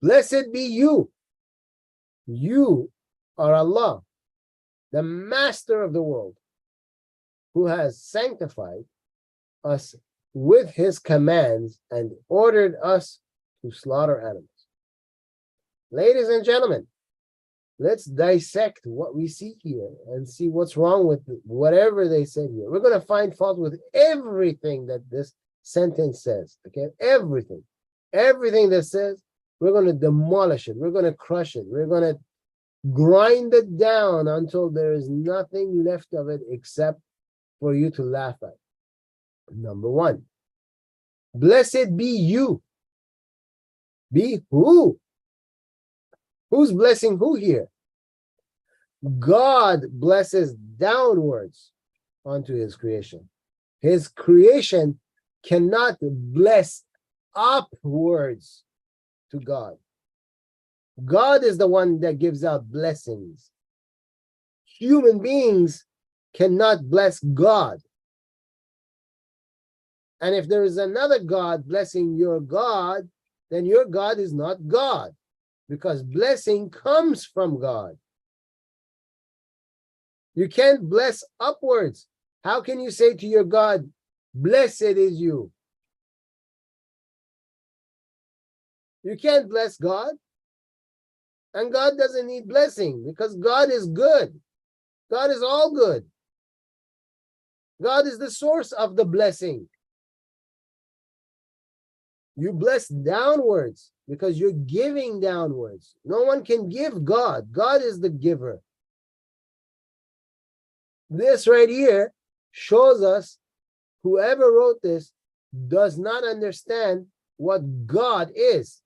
Blessed be you. You are Allah, the master of the world, who has sanctified us with his commands and ordered us to slaughter animals. Ladies and gentlemen, let's dissect what we see here and see what's wrong with whatever they said here. We're going to find fault with everything that this sentence says, okay? Everything that says, we're going to demolish it. We're going to crush it. We're going to grind it down until there is nothing left of it except for you to laugh at. Number one, blessed be you. Be who? Who's blessing who here? God blesses downwards onto his creation. His creation cannot bless upwards to God. God is the one that gives out blessings. Human beings cannot bless God. And if there is another God blessing your God, then your God is not God, because blessing comes from God. You can't bless upwards. How can you say to your God, blessed is you? You can't bless God. And God doesn't need blessing because God is good. God is all good. God is the source of the blessing. You bless downwards because you're giving downwards. No one can give God. God is the giver. This right here shows us whoever wrote this does not understand what God is.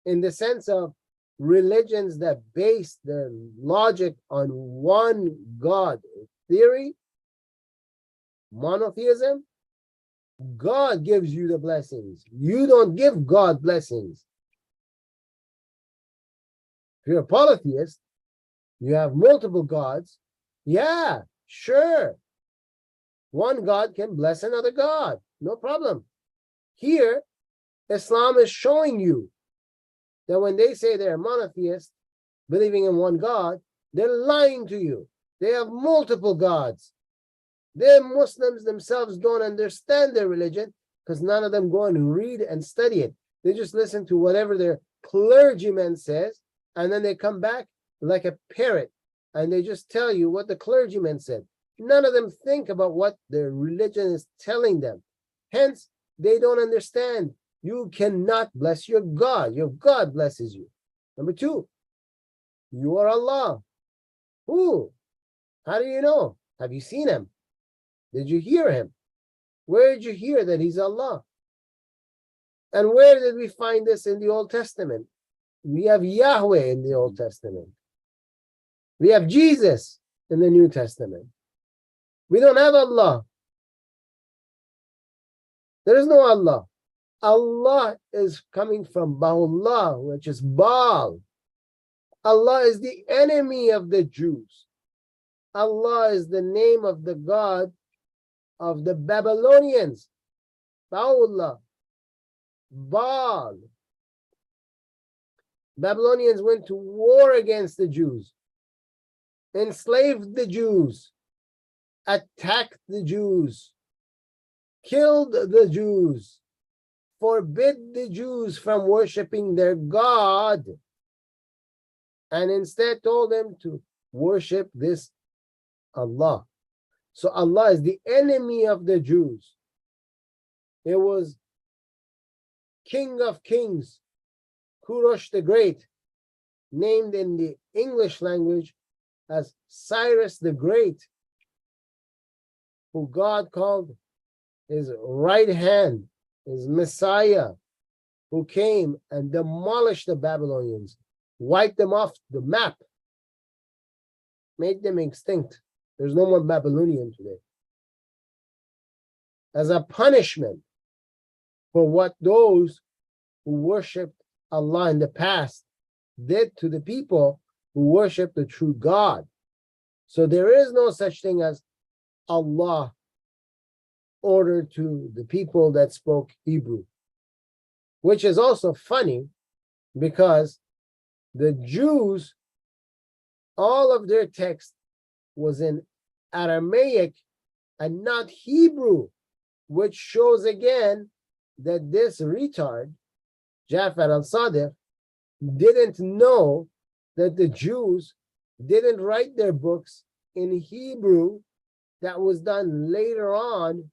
In the sense of religions that base their logic on one God theory, monotheism, God gives you the blessings. You don't give God blessings. If you're a polytheist, you have multiple gods. Yeah, sure. One God can bless another God. No problem. Here, Islam is showing you that when they say they're monotheist, believing in one God, they're lying to you. They have multiple gods. The Muslims themselves don't understand their religion because none of them go and read and study it. They just listen to whatever their clergyman says, and then they come back like a parrot, and they just tell you what the clergyman said. None of them think about what their religion is telling them. Hence, they don't understand. You cannot bless your God. Your God blesses you. Number two, you are Allah. Who? How do you know? Have you seen him? Did you hear him? Where did you hear that he's Allah? And where did we find this in the Old Testament? We have Yahweh in the Old Testament. We have Jesus in the New Testament. We don't have Allah. There is no Allah. Allah is coming from Bahullah, which is Baal. Allah is the enemy of the Jews. Allah is the name of the God of the Babylonians. Bahullah. Baal. Babylonians went to war against the Jews, enslaved the Jews, attacked the Jews, killed the Jews, forbid the Jews from worshiping their God, and instead told them to worship this Allah. So Allah is the enemy of the Jews. It was King of Kings, Kurosh the Great, named in the English language as Cyrus the Great, who God called his right hand, his Messiah, who came and demolished the Babylonians, wiped them off the map, made them extinct. There's no more Babylonian today. As a punishment for what those who worshipped Allah in the past did to the people who worship the true God. So there is no such thing as Allah ordered to the people that spoke Hebrew, which is also funny because the Jews, all of their text was in Aramaic and not Hebrew, which shows again that this retard, Jafar As-Sadiq, didn't know that the Jews didn't write their books in Hebrew. That was done later on,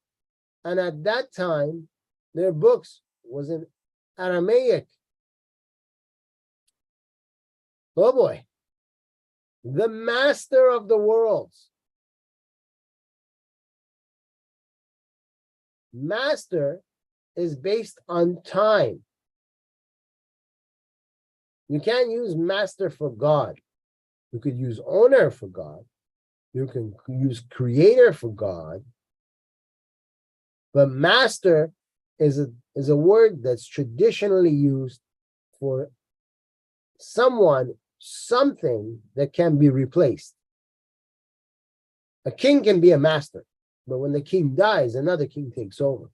and at that time their books was in Aramaic. Oh boy. The master of the worlds. Master is based on time. You can't use master for God. You could use owner for God. You can use creator for God. But master is a word that's traditionally used for someone, something that can be replaced. A king can be a master, but when the king dies, another king takes over.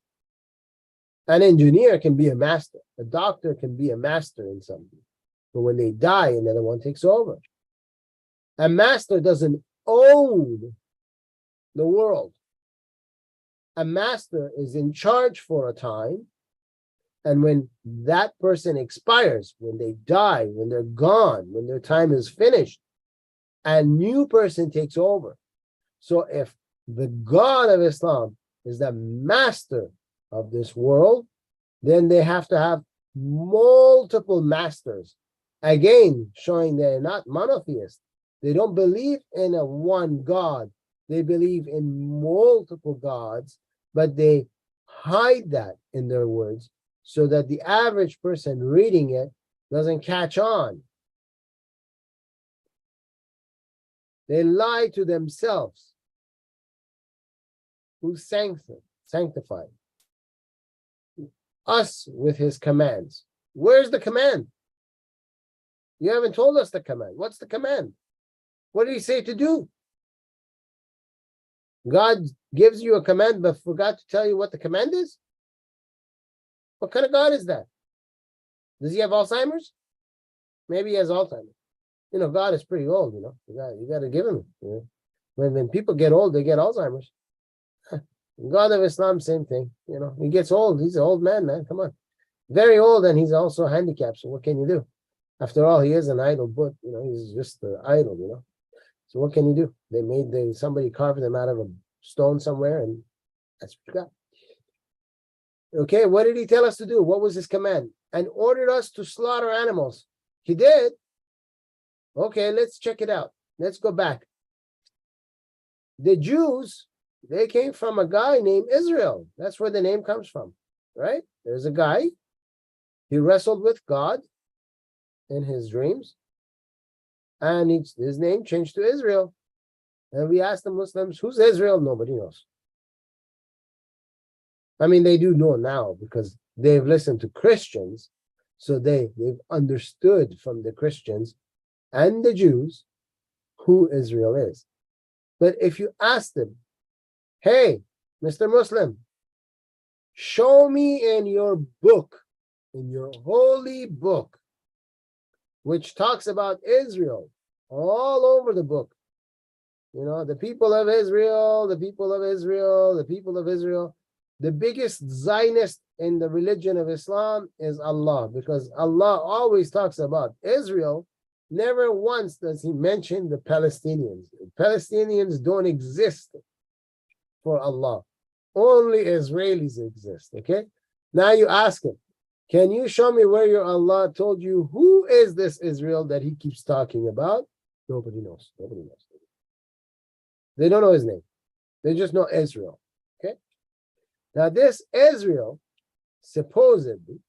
An engineer can be a master. A doctor can be a master in something. But when they die, another one takes over. A master doesn't own the world. A master is in charge for a time, and when that person expires, when they die, when they're gone, when their time is finished, a new person takes over. So if the God of Islam is the master of this world, then they have to have multiple masters. Again, showing they're not monotheists. They don't believe in a one God. They believe in multiple gods, but they hide that in their words so that the average person reading it doesn't catch on. They lie to themselves. Who sanctified us with his commands? Where's the command? You haven't told us the command. What's the command? What did he say to do? God gives you a command but forgot to tell you what the command is? What kind of God is that? Does he have Alzheimer's? Maybe he has Alzheimer's. God is pretty old, you got to give him, when people get old, they get Alzheimer's. God of Islam, same thing, he gets old. He's an old man, come on. Very old, and he's also handicapped, so what can you do? After all, he is an idol, but he's just an idol, so what can you do? Somebody carved him out of a stone somewhere, and that's what you got. Okay, what did he tell us to do? What was his command? And ordered us to slaughter animals. He did. Okay, let's check it out. Let's go back. The Jews, they came from a guy named Israel. That's where the name comes from, right? There's a guy. He wrestled with God in his dreams, and his name changed to Israel. And we asked the Muslims, who's Israel? Nobody knows. I mean, they do know now because they've listened to Christians, so they've understood from the Christians and the Jews who Israel is. But if you ask them, hey, Mr. Muslim, show me in your book, in your holy book, which talks about Israel all over the book. The people of Israel, the people of Israel, the people of Israel. The biggest Zionist in the religion of Islam is Allah, because Allah always talks about Israel. Never once does he mention the Palestinians. The Palestinians don't exist for Allah. Only Israelis exist, okay? Now you ask him, can you show me where your Allah told you who is this Israel that he keeps talking about? Nobody knows. Nobody knows. They don't know his name. They just know Israel, okay? Now this Israel, supposedly,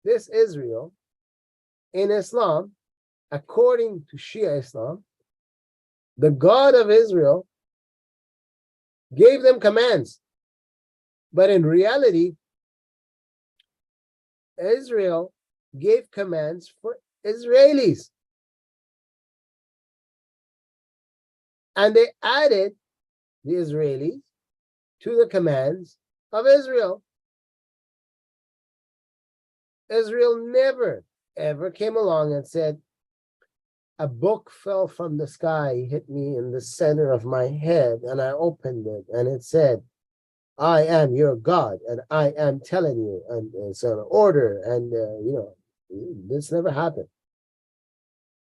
this Israel in Islam, according to Shia Islam, the God of Israel gave them commands. But in reality, Israel gave commands for Israelis. And they added the Israelis to the commands of Israel. Israel never, ever came along and said, a book fell from the sky, hit me in the center of my head, and I opened it, and it said, I am your God, and I am telling you, and it's an order, and this never happened.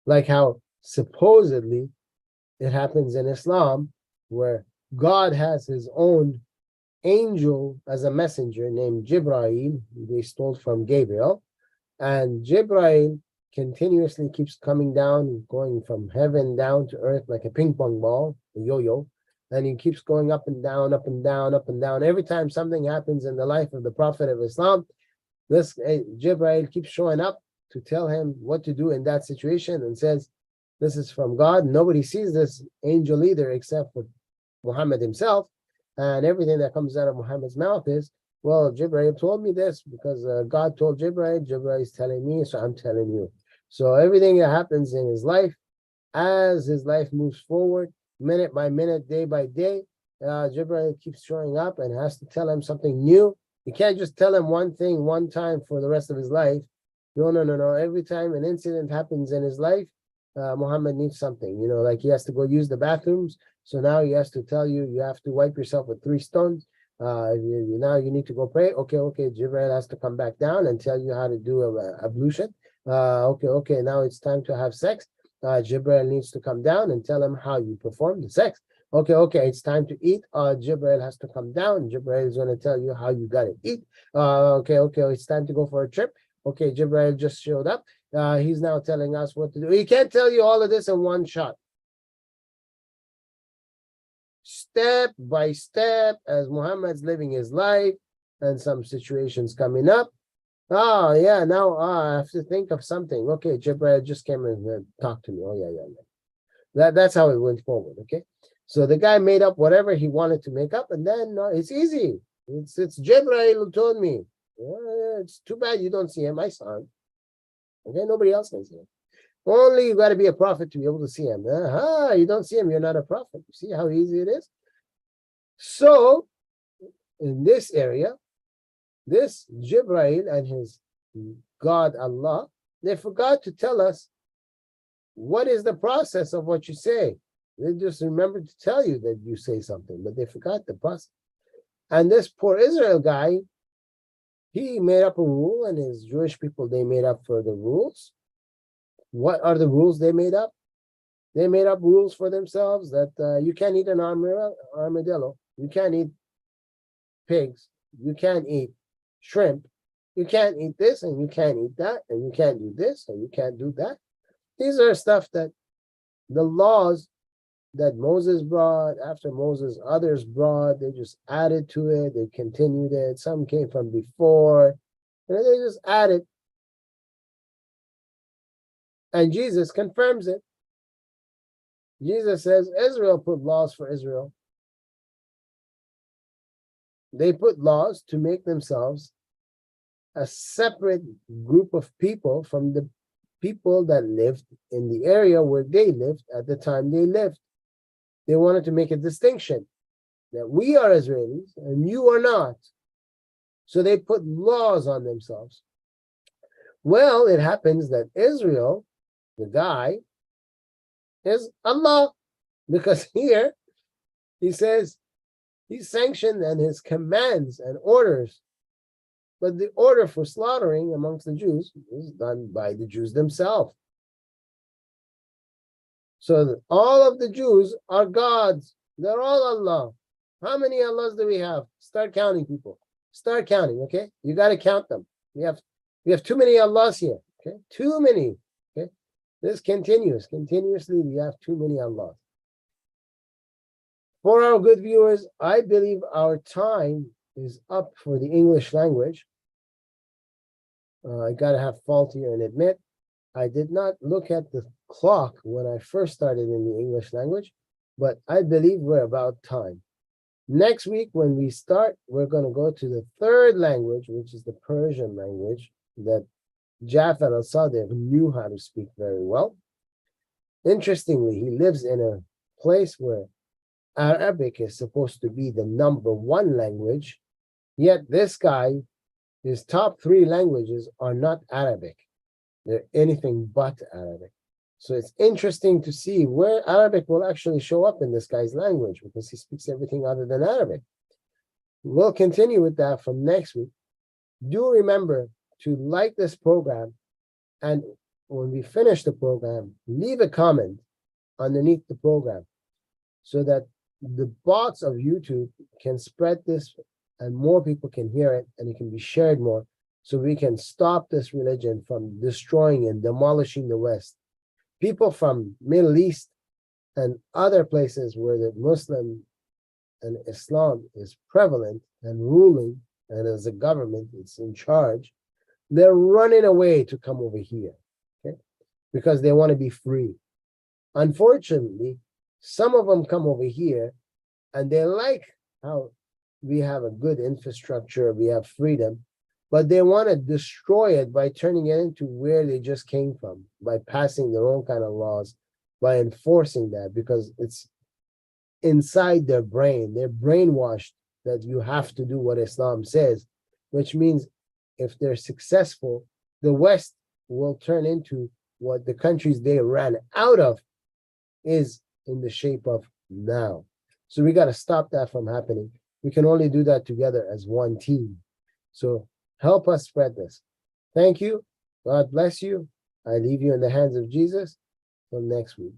Like how supposedly it happens in Islam, where God has his own angel as a messenger named Jibreel. They stole from Gabriel, and Jibreel continuously keeps coming down, going from heaven down to earth like a ping pong ball, a yo-yo, and he keeps going up and down, up and down, up and down. Every time something happens in the life of the Prophet of Islam, this Jibreel keeps showing up to tell him what to do in that situation, and says, this is from God. Nobody sees this angel either except for Muhammad himself, and everything that comes out of Muhammad's mouth is, well, Jibreel told me this because God told Jibreel. Jibreel is telling me, so I'm telling you. So everything that happens in his life, as his life moves forward, minute by minute, day by day, Jibreel keeps showing up and has to tell him something new. You can't just tell him one thing one time for the rest of his life. No. Every time an incident happens in his life, Muhammad needs something, like he has to go use the bathrooms. So now he has to tell you, you have to wipe yourself with 3 stones. Now you need to go pray. Okay. Jibreel has to come back down and tell you how to do ablution. Okay. Now it's time to have sex. Jibreel needs to come down and tell him how you perform the sex. Okay. It's time to eat. Jibreel has to come down. Jibreel is going to tell you how you got to eat. Okay. It's time to go for a trip. Okay. Jibreel just showed up. He's now telling us what to do. He can't tell you all of this in one shot. Step by step, as Muhammad's living his life and some situations coming up. Oh, yeah, now I have to think of something. Okay, Jibreel just came and talked to me. Oh, yeah. That's how it went forward, okay? So the guy made up whatever he wanted to make up, and then it's easy. It's Jibreel who told me. It's too bad you don't see him. I saw him. Okay, nobody else can see him. Only you got to be a prophet to be able to see him. You don't see him, you're not a prophet. You see how easy it is? So, in this area, this Jibreel and his God Allah, they forgot to tell us what is the process of what you say? They just remember to tell you that you say something, but they forgot the process. And this poor Israel guy, he made up a rule, and his Jewish people, they made up for the rules. What are the rules they made up? They made up rules for themselves that you can't eat an armadillo, you can't eat pigs, you can't eat shrimp, you can't eat this, and you can't eat that, and you can't do this, and you can't do that. These are stuff that the laws that Moses brought, after Moses, others brought, they just added to it, they continued it. Some came from before, and they just added. And Jesus confirms it. Jesus says Israel put laws for Israel. They put laws to make themselves a separate group of people from the people that lived in the area where they lived at the time they lived. They wanted to make a distinction that we are Israelis and you are not. So they put laws on themselves. Well, it happens that Israel, the guy, is Allah, because here he says he's sanctioned and his commands and orders, but the order for slaughtering amongst the Jews is done by the Jews themselves. So all of the Jews are gods. They're all Allah. How many Allahs do we have? Start counting, people. Start counting, okay? You got to count them. We have too many Allahs here, okay? Too many, okay? This continues. Continuously, we have too many Allahs. For our good viewers, I believe our time is up for the English language. I got to have fault here and admit, I did not look at the clock when I first started in the English language, but I believe we're about time. Next week, when we start, we're going to go to the third language, which is the Persian language that Jafar As-Sadiq knew how to speak very well. Interestingly, he lives in a place where Arabic is supposed to be the #1 language, yet this guy, his top 3 languages are not Arabic. They're anything but Arabic. So it's interesting to see where Arabic will actually show up in this guy's language, because he speaks everything other than Arabic. We'll continue with that from next week. Do remember to like this program, and when we finish the program, leave a comment underneath the program so that the bots of YouTube can spread this and more people can hear it, and it can be shared more, so we can stop this religion from destroying and demolishing the West. People from Middle East and other places where the Muslim and Islam is prevalent and ruling, and as a government it's in charge, they're running away to come over here, okay? Because they want to be free. Unfortunately, some of them come over here and they like how we have a good infrastructure, we have freedom, but they want to destroy it by turning it into where they just came from, by passing their own kind of laws, by enforcing that, because it's inside their brain. They're brainwashed that you have to do what Islam says, which means if they're successful, the West will turn into what the countries they ran out of is in the shape of now. So we got to stop that from happening. We can only do that together as one team. So help us spread this. Thank you. God bless you. I leave you in the hands of Jesus. Till next week.